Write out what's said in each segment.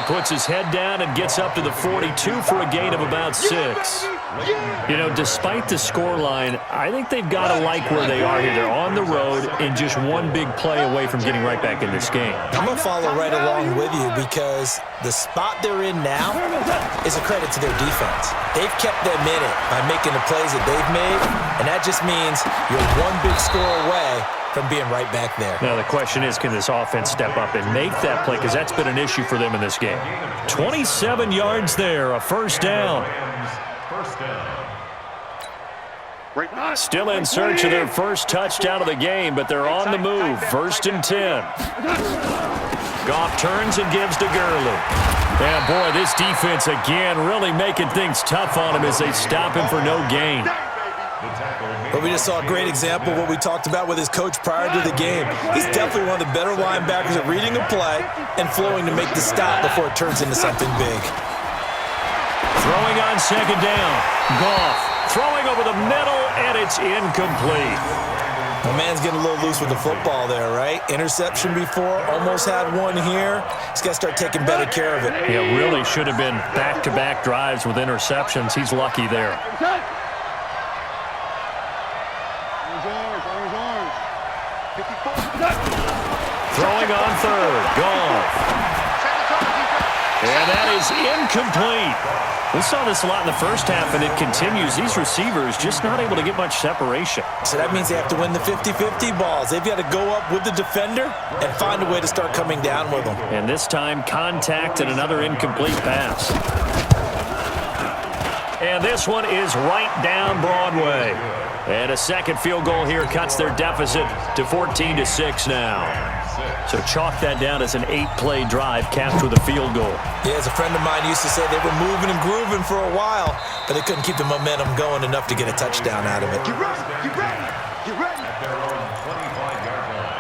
puts his head down and gets up to the 42 for a gain of about 6. You know, despite the scoreline, I think they've got to like where they are here. They're on the road and just one big play away from getting right back in this game. I'm going to follow right along with you because the spot they're in now is a credit to their defense. They've kept them in it by making the plays that they've made, and that just means you're one big score away from being right back there. Now the question is, can this offense step up and make that play? Because that's been an issue for them in this game. 27 yards there, a first down. Still in search of their first touchdown of the game, but they're on the move. 1st and 10. Goff turns and gives to Gurley. And boy, this defense again really making things tough on him as they stop him for no gain. But we just saw a great example of what we talked about with his coach prior to the game. He's definitely one of the better linebackers at reading a play and flowing to make the stop before it turns into something big. Throwing on 2nd down. Goff throwing over the middle, and it's incomplete. The man's getting a little loose with the football there, right? Interception before, almost had one here. He's got to start taking better care of it. Yeah, really should have been back-to-back drives with interceptions. He's lucky there. Throwing on 3rd. Goff. And that is incomplete. We saw this a lot in the first half, and it continues. These receivers just not able to get much separation. So that means they have to win the 50-50 balls. They've got to go up with the defender and find a way to start coming down with them. And this time, contact and another incomplete pass. And this one is right down Broadway. And a second field goal here cuts their deficit to 14-6 now. So chalk that down as an 8-play drive capped with a field goal. Yeah, as a friend of mine used to say, they were moving and grooving for a while, but they couldn't keep the momentum going enough to get a touchdown out of it. Get ready, get ready, get ready. At their own 25-yard line.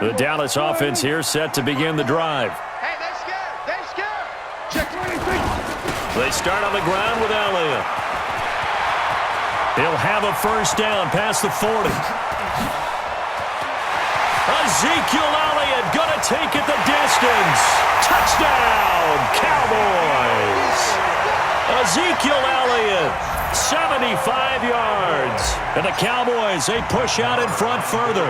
The Dallas offense here set to begin the drive. Hey, they're scared. They're scared. Check 23. They start on the ground with Elliott. He'll have a first down past the 40. Ezekiel Elliott going to take it the distance. Touchdown, Cowboys. Ezekiel Elliott, 75 yards. And the Cowboys, they push out in front further.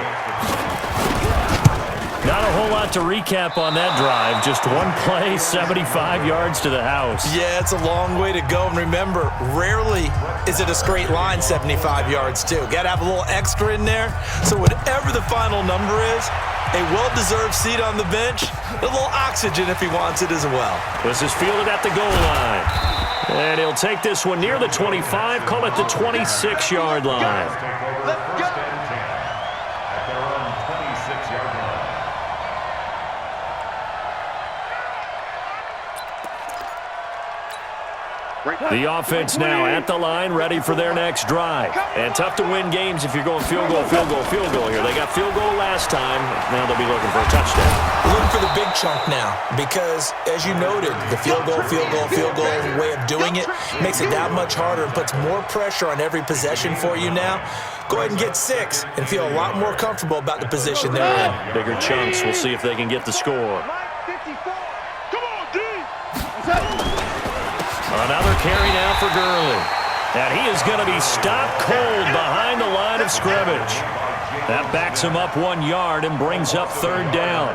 Not a whole lot to recap on that drive. Just one play, 75 yards to the house. Yeah, it's a long way to go. And remember, rarely is it a straight line 75 yards, too. Got to have a little extra in there. So whatever the final number is, a well-deserved seat on the bench, a little oxygen if he wants it as well. This is fielded at the goal line. And he'll take this one near the 25, call it the 26-yard line. Let's go. The offense now at the line, ready for their next drive. And tough to win games if you're going field goal, field goal, field goal here. They got field goal last time. Now they'll be looking for a touchdown. Looking for the big chunk now because, as you noted, the field goal way of doing it makes it that much harder and puts more pressure on every possession for you now. Go ahead and get 6 and feel a lot more comfortable about the position they're in. Bigger chunks. We'll see if they can get the score. Another carry now for Gurley. And he is going to be stopped cold behind the line of scrimmage. That backs him up 1 yard and brings up 3rd down.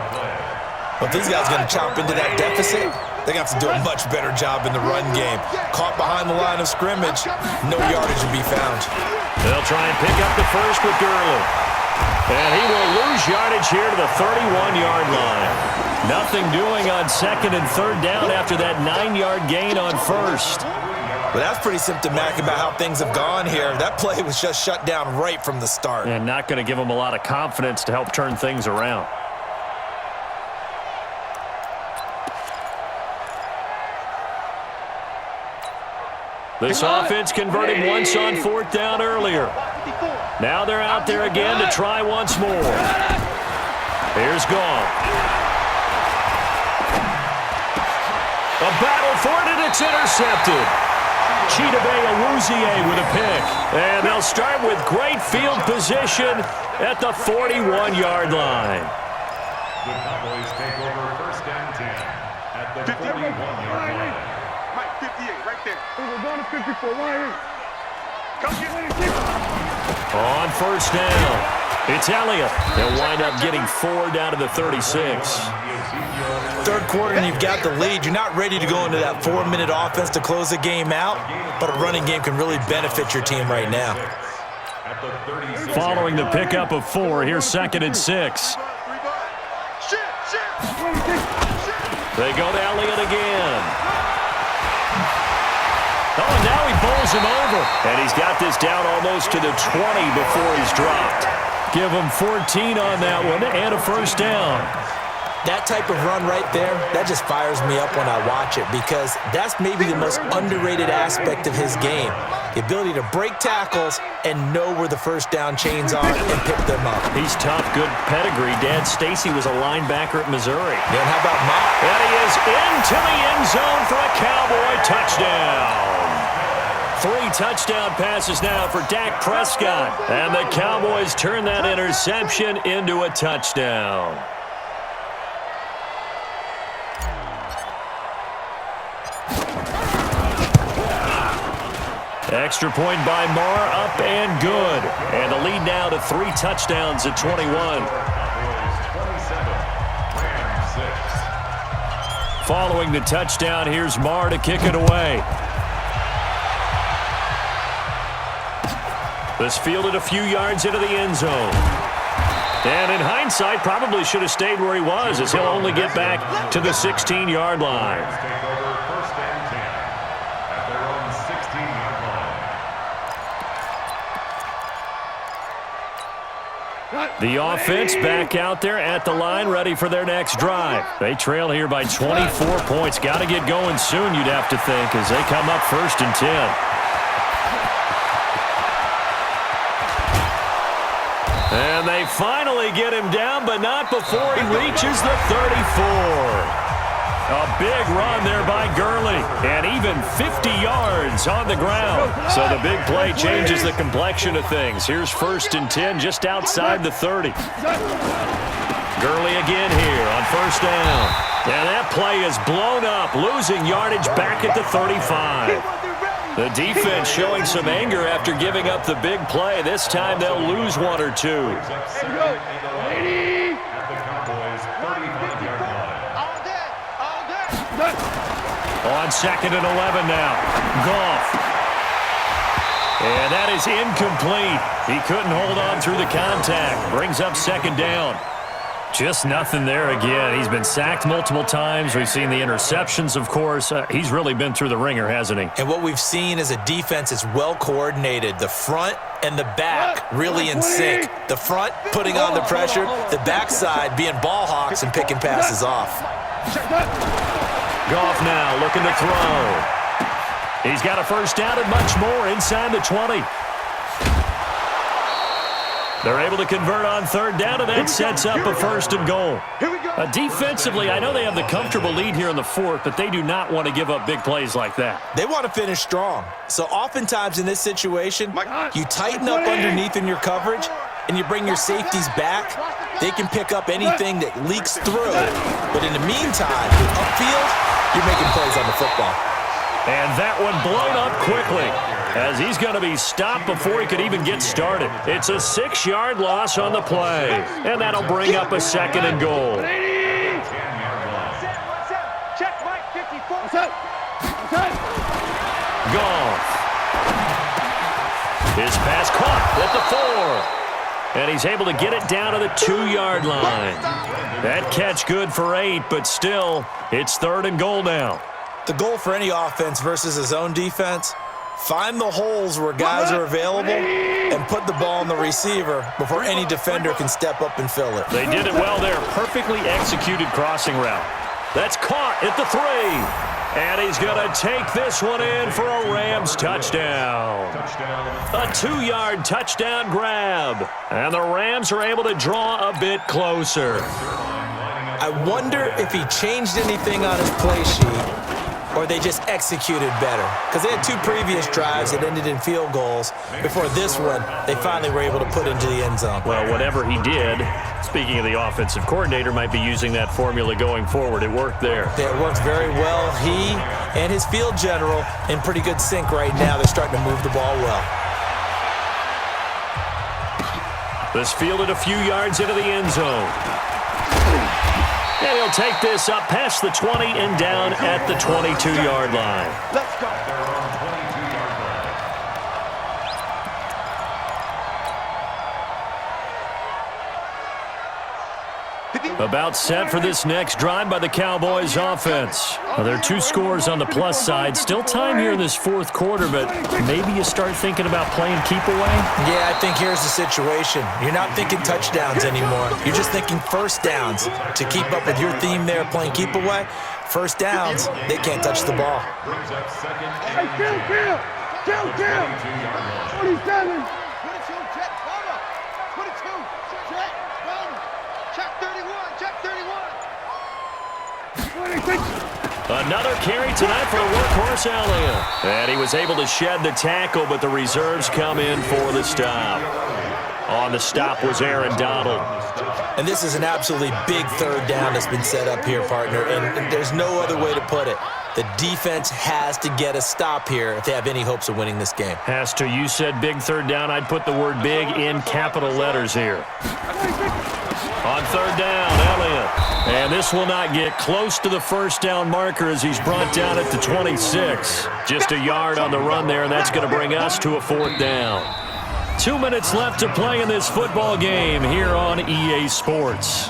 Well, if these guys are going to chop into that deficit, they're going to have to do a much better job in the run game. Caught behind the line of scrimmage, no yardage to be found. They'll try and pick up the first with Gurley. And he will lose yardage here to the 31-yard line. Nothing doing on 2nd and 3rd down after that 9-yard gain on 1st. But that's pretty symptomatic about how things have gone here. That play was just shut down right from the start. And not going to give them a lot of confidence to help turn things around. This offense converted once on 4th down earlier. Now they're out there again to try once more. Here's Goff. A battle for it, and it's intercepted. Chidobe with a pick. And they'll start with great field position at the 41-yard line. The Cowboys take over first and 10 at the 41-yard line. Mike, 58, right there. We're going to 54, right here. Come get it. On first down, it's Elliott. They'll wind up getting 4 down to the 36. Third quarter and you've got the lead. You're not ready to go into that 4-minute offense to close the game out, but a running game can really benefit your team right now. Following the pickup of 4, here's 2nd and 6. They go to Elliott again. Oh, and now he bowls him over. And he's got this down almost to the 20 before he's dropped. Give him 14 on that one and a first down. That type of run right there, that just fires me up when I watch it because that's maybe the most underrated aspect of his game. The ability to break tackles and know where the first down chains are and pick them up. He's tough, good pedigree. Dad Stacy was a linebacker at Missouri. Then how about Mike? And he is into the end zone for a Cowboy touchdown. 3 touchdown passes now for Dak Prescott. And the Cowboys turn that interception into a touchdown. Extra point by Marr, up and good. And the lead now to 3 touchdowns at 21. Following the touchdown, here's Marr to kick it away. This fielded a few yards into the end zone. And in hindsight, probably should have stayed where he was as he'll only get back to the 16-yard line. The offense back out there at the line, ready for their next drive. They trail here by 24 points. Got to get going soon, you'd have to think, as they come up 1st and 10. And they finally get him down, but not before he reaches the 34. A big run there by Gurley, and even 50 yards on the ground. So the big play changes the complexion of things. Here's 1st and 10 just outside the 30. Gurley again here on first down. And that play is blown up, losing yardage back at the 35. The defense showing some anger after giving up the big play. This time they'll lose 1 or 2. On 2nd and 11 now. Goff. And that is incomplete. He couldn't hold on through the contact. Brings up 2nd down. Just nothing there again. He's been sacked multiple times. We've seen the interceptions, of course. He's really been through the ringer, hasn't he? And what we've seen is a defense that's well coordinated. The front and the back really in sync. The front putting on the pressure. The backside being ball hawks and picking passes off. Goff now looking to throw. He's got a first down and much more inside the 20. They're able to convert on 3rd down, and that sets up a 1st and goal. Defensively, I know they have the comfortable lead here in the 4th, but they do not want to give up big plays like that. They want to finish strong. So oftentimes in this situation, you tighten up underneath in your coverage, and you bring your safeties back. They can pick up anything that leaks through. But in the meantime, upfield, you're making plays on the football. And that one blown up quickly as he's going to be stopped before he could even get started. It's a 6-yard loss on the play, and that'll bring up a 2nd and goal. Goff. His pass caught at the 4. And he's able to get it down to the 2-yard line. That catch good for 8, but still, it's 3rd and goal now. The goal for any offense versus his own defense, find the holes where guys are available and put the ball on the receiver before any defender can step up and fill it. They did it well there. Perfectly executed crossing route. That's caught at the 3. And he's going to take this one in for a Rams touchdown. A 2-yard touchdown grab. And the Rams are able to draw a bit closer. I wonder if he changed anything on his play sheet or they just executed better? Because they had 2 previous drives that ended in field goals. Before this one, they finally were able to put into the end zone. Well, whatever he did, speaking of the offensive coordinator, might be using that formula going forward. It worked there. Yeah, it worked very well. He and his field general in pretty good sync right now. They're starting to move the ball well. This fielded a few yards into the end zone. And he'll take this up past the 20 and down at the 22-yard line. Let's go. About set for this next drive by the Cowboys offense. Now, there are 2 scores on the plus side. Still time here in this fourth quarter, but maybe you start thinking about playing keep away? Yeah, I think here's the situation. You're not thinking touchdowns anymore. You're just thinking first downs. To keep up with your theme there, playing keep away, first downs, they can't touch the ball. Hey, kill. 27. Another carry tonight for the workhorse Elliott. And he was able to shed the tackle, but the reserves come in for the stop. On the stop was Aaron Donald. And this is an absolutely big third down that's been set up here, partner, and there's no other way to put it. The defense has to get a stop here if they have any hopes of winning this game. Has to. You said big third down. I'd put the word big in capital letters here. On third down, Elliott. And this will not get close to the first down marker as he's brought down at the 26. Just a yard on the run there, and that's going to bring us to a fourth down. 2 minutes left to play in this football game here on EA Sports.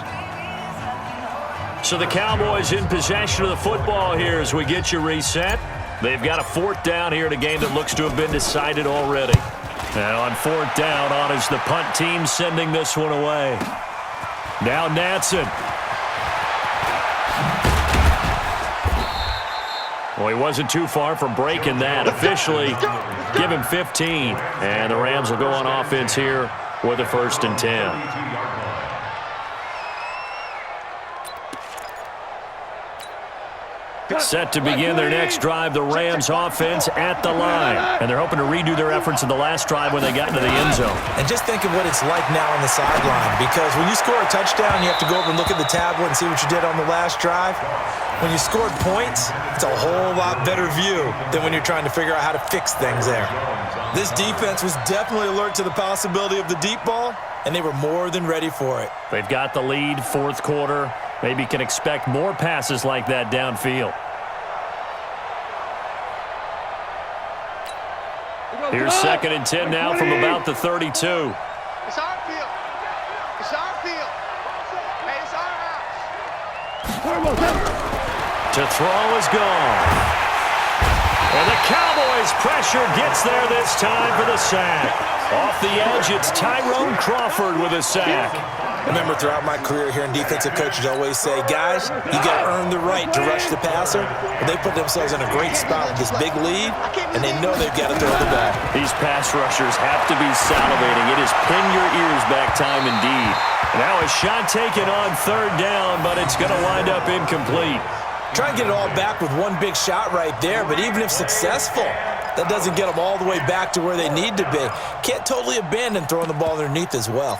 So the Cowboys in possession of the football here as we get you reset. They've got a fourth down here in a game that looks to have been decided already. And on fourth down, on is the punt team sending this one away. Now Natson. Well, he wasn't too far from breaking that. Officially, give him 15. And the Rams will go on offense here with a 1st and 10. Set to begin their next drive, the Rams offense at the line. And they're hoping to redo their efforts in the last drive when they got into the end zone. And just think of what it's like now on the sideline, because when you score a touchdown, you have to go over and look at the tablet and see what you did on the last drive. When you scored points, it's a whole lot better view than when you're trying to figure out how to fix things there. This defense was definitely alert to the possibility of the deep ball, and they were more than ready for it. They've got the lead, fourth quarter. Maybe can expect more passes like that downfield. Here's 2nd and 10 now from about the 32. It's our field. It's our field. Hey, it's our house. To throw is gone. And the Cowboys pressure gets there this time for the sack. Off the edge, it's Tyrone Crawford with a sack. I remember throughout my career hearing defensive coaches always say, guys, you got to earn the right to rush the passer. But they put themselves in a great spot with this big lead, and they know they've got to throw the ball. These pass rushers have to be salivating. It is pin your ears back time indeed. Now a shot taken on third down, but it's going to wind up incomplete. Try and get it all back with one big shot right there, but even if successful, that doesn't get them all the way back to where they need to be. Can't totally abandon throwing the ball underneath as well.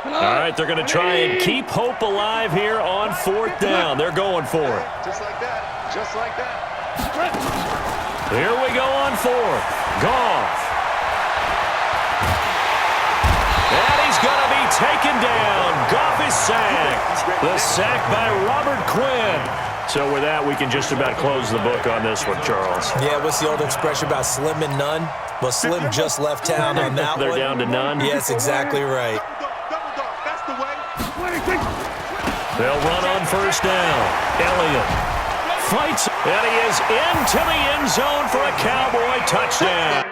All right, they're going to try and keep hope alive here on fourth down. They're going for it. Just like that. Just like that. Here we go on fourth. Goff. And he's going to be taken down. Goff is sacked. The sack by Robert Quinn. So with that, we can just about close the book on this one, Charles. Yeah, what's the old expression about slim and none? Well, Slim just left town on that They're one. down to none? Yes, exactly right. They'll run on first down. Elliott fights, and he is into the end zone for a Cowboy touchdown.